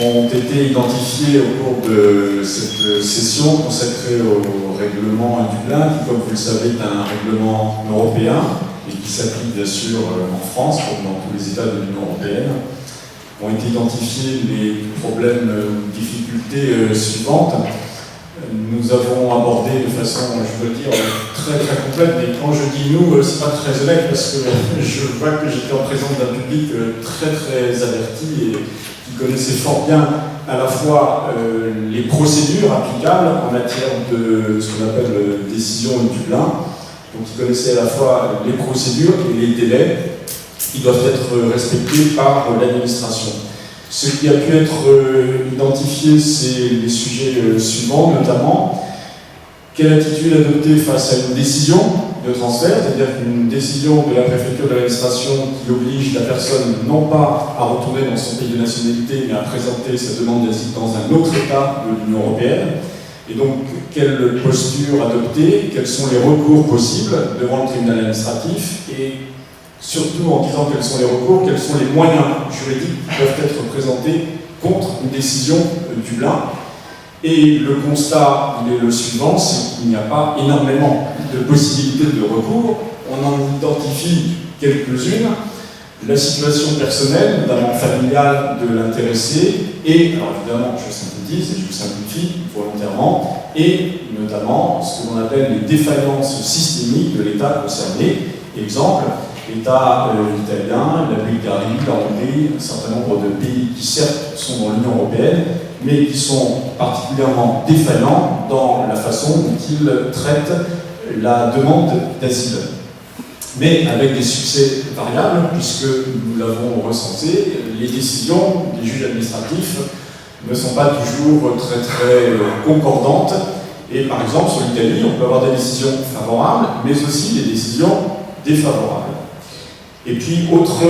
ont été identifiés au cours de cette session consacrée au règlement Dublin, qui, comme vous le savez, est un règlement européen et qui s'applique bien sûr en France, comme dans tous les États de l'Union européenne. Ont été identifiés les problèmes ou difficultés suivantes. Nous avons abordé de façon, je veux dire, très très complète, mais quand je dis nous, c'est pas très honnête parce que je vois que j'étais en présence d'un public très très averti et qui connaissait fort bien à la fois les procédures applicables en matière de ce qu'on appelle décision Dublin, donc qui connaissait à la fois les procédures et les délais qui doivent être respectés par l'administration. Ce qui a pu être identifié, c'est les sujets suivants, notamment quelle attitude adopter face à une décision de transfert, c'est-à-dire qu'une décision de la préfecture de l'administration qui oblige la personne non pas à retourner dans son pays de nationalité, mais à présenter sa demande d'asile dans un autre État de l'Union européenne. Et donc, quelle posture adopter, quels sont les recours possibles devant le tribunal administratif et surtout en disant quels sont les recours, quels sont les moyens juridiques qui peuvent être présentés contre une décision Dublin. Et le constat, il est le suivant, c'est qu'il n'y a pas énormément de possibilités de recours. On en identifie quelques-unes. La situation personnelle, notamment familiale de l'intéressé, et, alors évidemment, je synthétise et je simplifie volontairement, et notamment ce que l'on appelle les défaillances systémiques de l'État concerné. Exemple, l'État italien, la Bulgarie, la Hongrie, un certain nombre de pays qui certes sont dans l'Union européenne, mais qui sont particulièrement défaillants dans la façon dont ils traitent la demande d'asile. Mais avec des succès variables, puisque nous l'avons recensé, les décisions des juges administratifs ne sont pas toujours très très concordantes. Et par exemple, sur l'Italie, on peut avoir des décisions favorables, mais aussi des décisions défavorables. Et puis, autre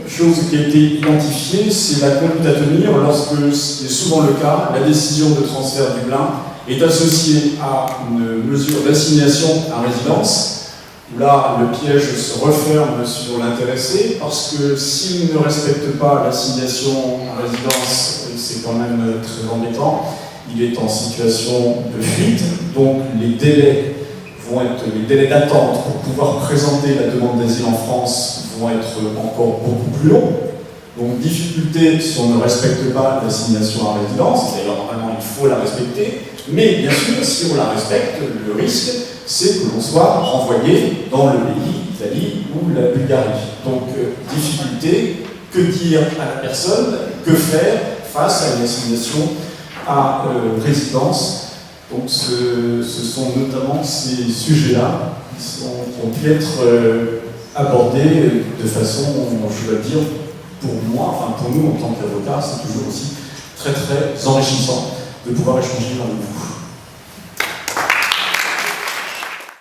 chose qui a été identifiée, c'est la conduite à tenir lorsque, c'est souvent le cas, la décision de transfert Dublin est associée à une mesure d'assignation à résidence, où là, le piège se referme sur l'intéressé, parce que s'il ne respecte pas l'assignation à résidence, c'est quand même très embêtant, il est en situation de fuite, donc les délais d'attente pour pouvoir présenter la demande d'asile en France vont être encore beaucoup plus longs. Donc, difficulté si on ne respecte pas l'assignation à résidence, d'ailleurs, normalement, il faut la respecter, mais bien sûr, si on la respecte, le risque, c'est que l'on soit renvoyé dans le pays, l'Italie ou la Bulgarie. Donc, difficulté, que dire à la personne, que faire face à une assignation à résidence. Donc ce sont notamment ces sujets-là qui ont pu être abordés de façon, je dois dire, pour moi, enfin pour nous en tant qu'avocats, c'est toujours aussi très très enrichissant de pouvoir échanger avec vous.